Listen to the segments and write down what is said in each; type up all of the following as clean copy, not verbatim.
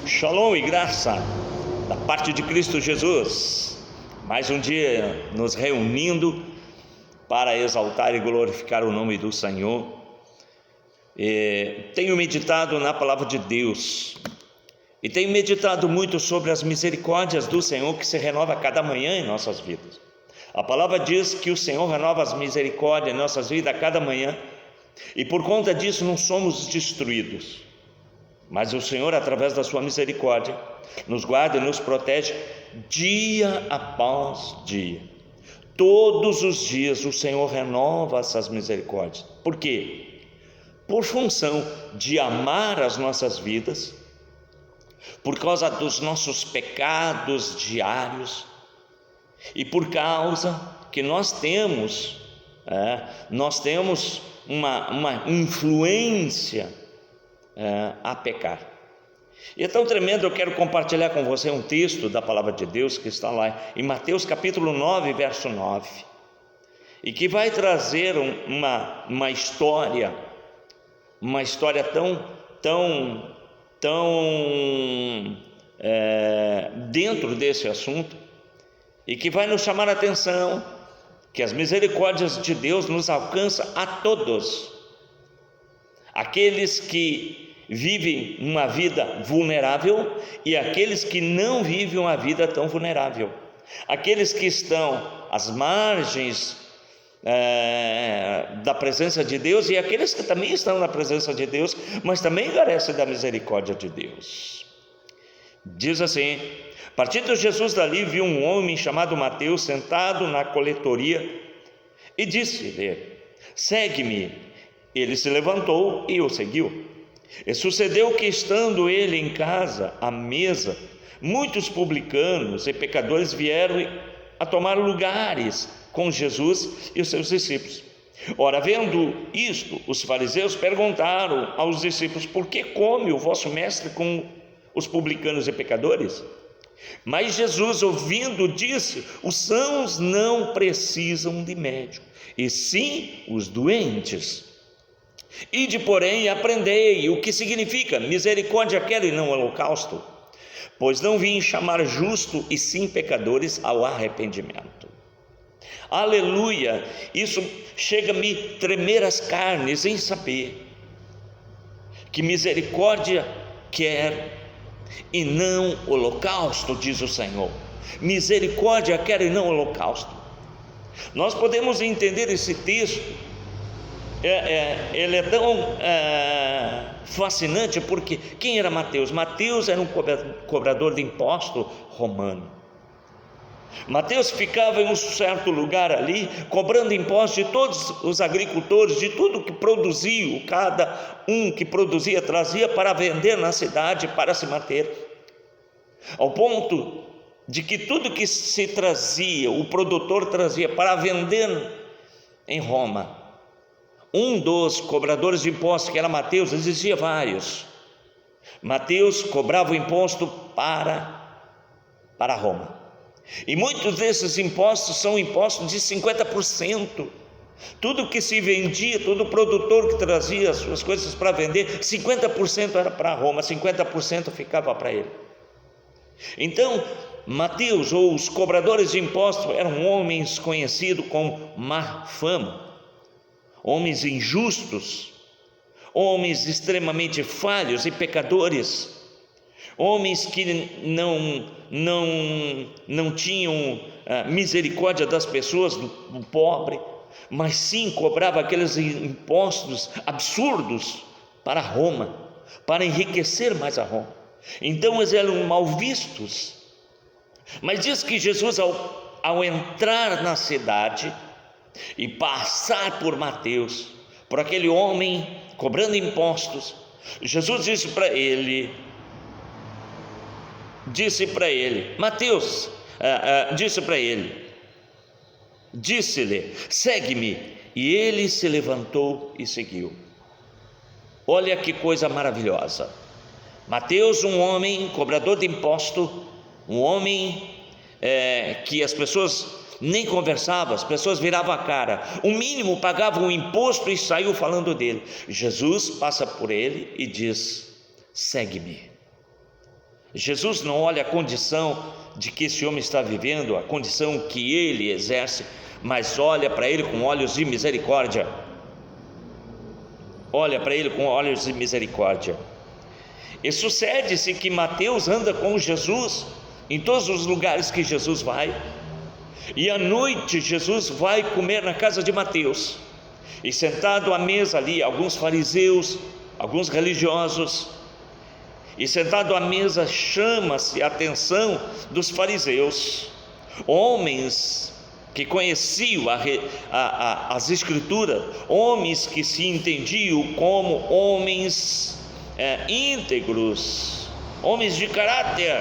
Shalom e graça da parte de Cristo Jesus. Mais um dia nos reunindo para exaltar e glorificar o nome do Senhor. Tenho meditado na palavra de Deus e tenho meditado muito sobre as misericórdias do Senhor que se renova a cada manhã em nossas vidas. A palavra diz que o Senhor renova as misericórdias em nossas vidas a cada manhã, e por conta disso não somos destruídos. Mas o Senhor, através da sua misericórdia, nos guarda e nos protege dia após dia. Todos os dias o Senhor renova essas misericórdias. Por quê? Por função de amar as nossas vidas, por causa dos nossos pecados diários, e por causa que nós temos uma influência a pecar. E é tão tremendo, eu quero compartilhar com você um texto da palavra de Deus que está lá em Mateus capítulo 9, verso 9, e que vai trazer uma história tão dentro desse assunto, e que vai nos chamar a atenção que as misericórdias de Deus nos alcançam a todos, aqueles que vivem uma vida vulnerável e aqueles que não vivem uma vida tão vulnerável, aqueles que estão às margens da presença de Deus e aqueles que também estão na presença de Deus, mas também carecem da misericórdia de Deus. Diz assim: partindo Jesus dali, viu um homem chamado Mateus sentado na coletoria e disse-lhe: segue-me. Ele se levantou e o seguiu. E sucedeu que, estando ele em casa, à mesa, muitos publicanos e pecadores vieram a tomar lugares com Jesus e os seus discípulos. Ora, vendo isto, os fariseus perguntaram aos discípulos: por que come o vosso mestre com os publicanos e pecadores? Mas Jesus, ouvindo, disse: os sãos não precisam de médico, e sim os doentes. Ide, porém, e aprendei o que significa misericórdia quero e não holocausto, pois não vim chamar justo e sim pecadores ao arrependimento. Aleluia! Isso chega a me tremer as carnes em saber que misericórdia quero e não holocausto, diz o Senhor. Misericórdia quero e não holocausto. Nós podemos entender esse texto. Ele é tão fascinante, porque quem era Mateus? Mateus era um cobrador de imposto romano. Mateus ficava em um certo lugar ali, cobrando impostos de todos os agricultores, de tudo que produziam, cada um que produzia trazia para vender na cidade, para se manter, ao ponto de que tudo que se trazia, o produtor trazia para vender em Roma. Um dos cobradores de impostos, que era Mateus, existia vários. Mateus cobrava o imposto para Roma, e muitos desses impostos são impostos de 50%. Tudo que se vendia, todo produtor que trazia as suas coisas para vender, 50% era para Roma, 50% ficava para ele. Então Mateus, ou os cobradores de impostos, eram homens conhecidos com má fama, homens injustos, homens extremamente falhos e pecadores, homens que não tinham misericórdia das pessoas, do pobre, mas sim cobrava aqueles impostos absurdos para Roma, para enriquecer mais a Roma. Então eles eram mal vistos. Mas diz que Jesus, ao entrar na cidade e passar por Mateus, por aquele homem cobrando impostos, Jesus disse para ele, Mateus disse-lhe: segue-me. E ele se levantou e seguiu. Olha que coisa maravilhosa. Mateus, um homem cobrador de imposto, um homem que as pessoas nem conversava, as pessoas viravam a cara, o mínimo pagavam um imposto e saiu falando dele. Jesus passa por ele e diz: segue-me. Jesus não olha a condição de que esse homem está vivendo, a condição que ele exerce, mas olha para ele com olhos de misericórdia. Olha para ele com olhos de misericórdia. E sucede-se que Mateus anda com Jesus em todos os lugares que Jesus vai. E à noite Jesus vai comer na casa de Mateus. E sentado à mesa ali, alguns fariseus, alguns religiosos. E sentado à mesa chama-se a atenção dos fariseus, homens que conheciam as Escrituras, homens que se entendiam como homens íntegros, homens de caráter,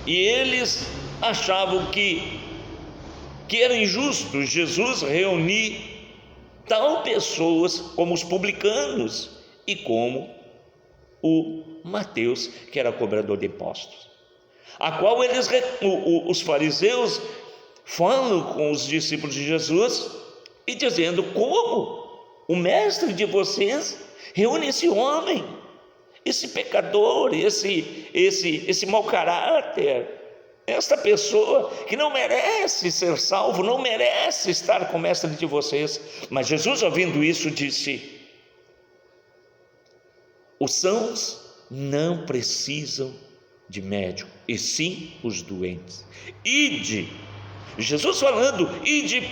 e eles achavam que era injusto Jesus reunir tal pessoas como os publicanos e como o Mateus, que era cobrador de impostos, a qual os fariseus falam com os discípulos de Jesus e dizendo: como o mestre de vocês reúne esse homem, esse pecador, esse mau caráter, esta pessoa que não merece ser salvo, não merece estar com o mestre de vocês. Mas Jesus, ouvindo isso, disse: os sãos não precisam de médico, e sim os doentes. Ide, Jesus falando, ide,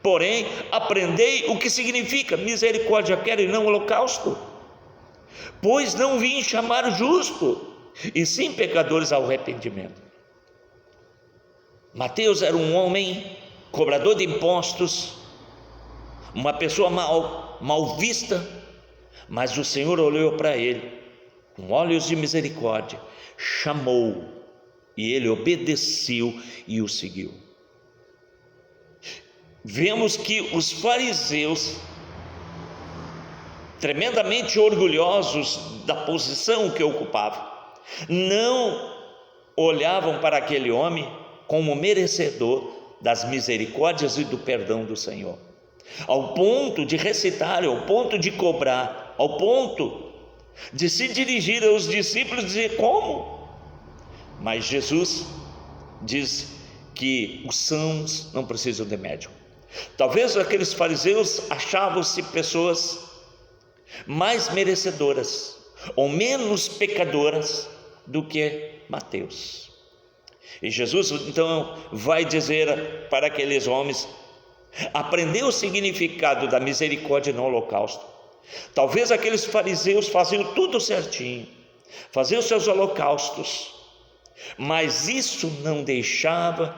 porém, aprendei o que significa misericórdia quero e não holocausto, pois não vim chamar justo, e sim pecadores ao arrependimento. Mateus era um homem cobrador de impostos, uma pessoa mal vista, mas o Senhor olhou para ele com olhos de misericórdia, chamou, e ele obedeceu e o seguiu. Vemos que os fariseus, tremendamente orgulhosos da posição que ocupavam, não olhavam para aquele homem como merecedor das misericórdias e do perdão do Senhor, ao ponto de recitar, ao ponto de cobrar, ao ponto de se dirigir aos discípulos e dizer: como? Mas Jesus diz que os sãos não precisam de médico. Talvez aqueles fariseus achavam-se pessoas mais merecedoras ou menos pecadoras do que Mateus. E Jesus então vai dizer para aqueles homens: aprendeu o significado da misericórdia no holocausto. Talvez aqueles fariseus faziam tudo certinho, faziam seus holocaustos, mas isso não deixava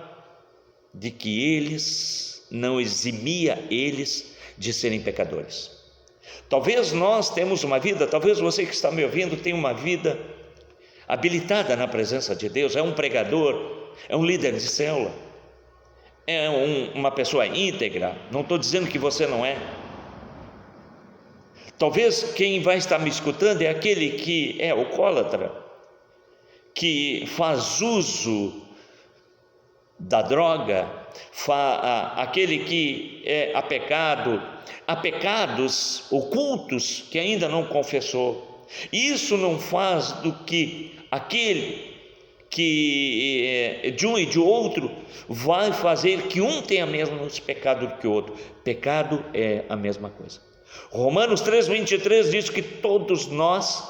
de que eles, não eximia eles de serem pecadores. Talvez nós temos uma vida, talvez você que está me ouvindo tenha uma vida habilitada na presença de Deus, é um pregador, é um líder de célula, é uma pessoa íntegra. Não estou dizendo que você não é. Talvez quem vai estar me escutando é aquele que é alcoólatra, que faz uso da droga, aquele que é apegado a pecados ocultos que ainda não confessou. Isso não faz do que aquele que de um e de outro vai fazer que um tenha menos pecado do que o outro. Pecado é a mesma coisa. Romanos 3,23 diz que todos nós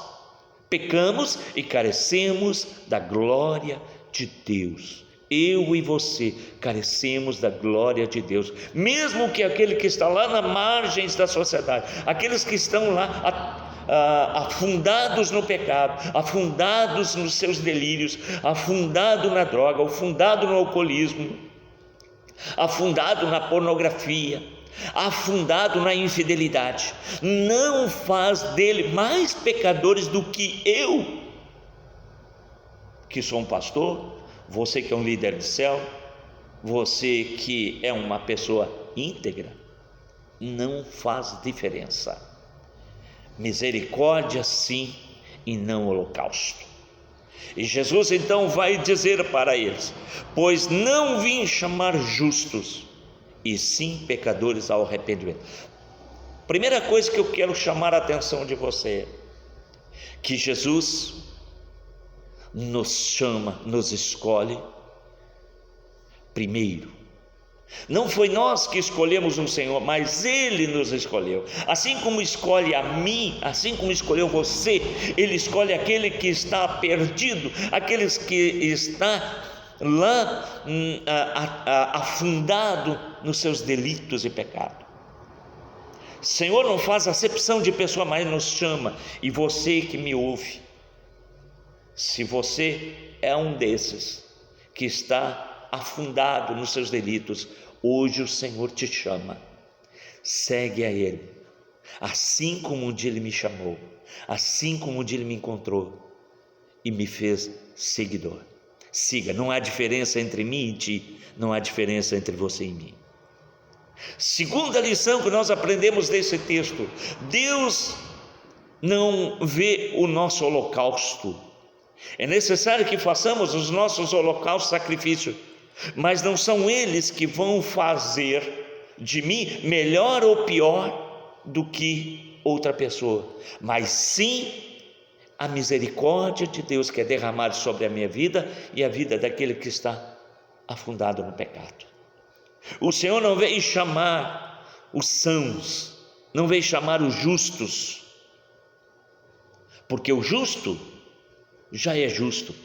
pecamos e carecemos da glória de Deus. Eu e você carecemos da glória de Deus, mesmo que aquele que está lá nas margens da sociedade, aqueles que estão lá afundados no pecado, afundados nos seus delírios, afundado na droga, afundado no alcoolismo, afundado na pornografia, afundado na infidelidade, não faz dele mais pecadores do que eu, que sou um pastor, você que é um líder de célula, você que é uma pessoa íntegra. Não faz diferença. Misericórdia sim, e não holocausto. E Jesus então vai dizer para eles: pois não vim chamar justos, e sim pecadores ao arrependimento. Primeira coisa que eu quero chamar a atenção de você, que Jesus nos chama, nos escolhe primeiro. Não foi nós que escolhemos o Senhor, mas Ele nos escolheu. Assim como escolhe a mim, assim como escolheu você, Ele escolhe aquele que está perdido, aqueles que está lá afundado nos seus delitos e pecados. Senhor não faz acepção de pessoa, mas nos chama. E você que me ouve, se você é um desses que está afundado nos seus delitos, hoje o Senhor te chama. Segue a Ele, assim como um dia Ele me chamou, assim como um dia Ele me encontrou e me fez seguidor. Siga, não há diferença entre mim e ti, não há diferença entre você e mim. Segunda lição que nós aprendemos desse texto: Deus não vê o nosso holocausto. É necessário que façamos os nossos holocaustos, sacrifícios, mas não são eles que vão fazer de mim melhor ou pior do que outra pessoa, mas sim a misericórdia de Deus que é derramada sobre a minha vida e a vida daquele que está afundado no pecado. O Senhor não veio chamar os sãos, não veio chamar os justos, porque o justo já é justo,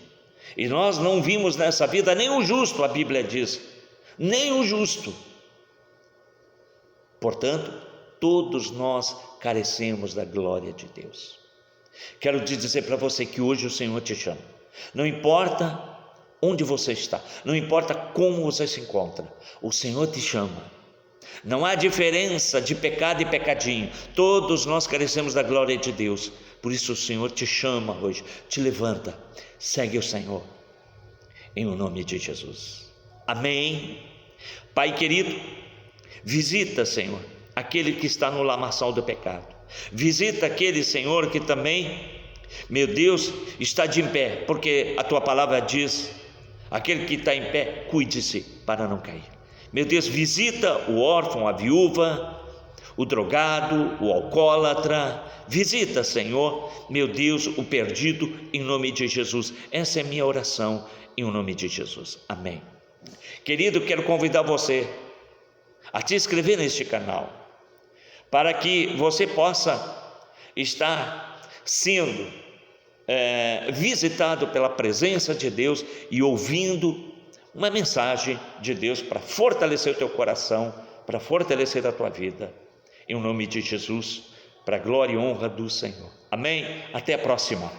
e nós não vimos nessa vida nem o justo, a Bíblia diz, nem o justo. Portanto, todos nós carecemos da glória de Deus. Quero te dizer para você que hoje o Senhor te chama. Não importa onde você está, não importa como você se encontra, o Senhor te chama. Não há diferença de pecado e pecadinho, todos nós carecemos da glória de Deus. Por isso o Senhor te chama hoje, te levanta, segue o Senhor, em o nome de Jesus, amém. Pai querido, visita, Senhor, aquele que está no lamaçal do pecado, visita aquele, Senhor, que também, meu Deus, está de em pé, porque a tua palavra diz, aquele que está em pé, cuide-se para não cair. Meu Deus, visita o órfão, a viúva, o drogado, o alcoólatra, visita, Senhor, meu Deus, o perdido, em nome de Jesus. Essa é a minha oração, em nome de Jesus, amém. Querido, quero convidar você a te inscrever neste canal, para que você possa estar sendo visitado pela presença de Deus e ouvindo uma mensagem de Deus para fortalecer o teu coração, para fortalecer a tua vida, em nome de Jesus, para a glória e honra do Senhor, amém. Até a próxima.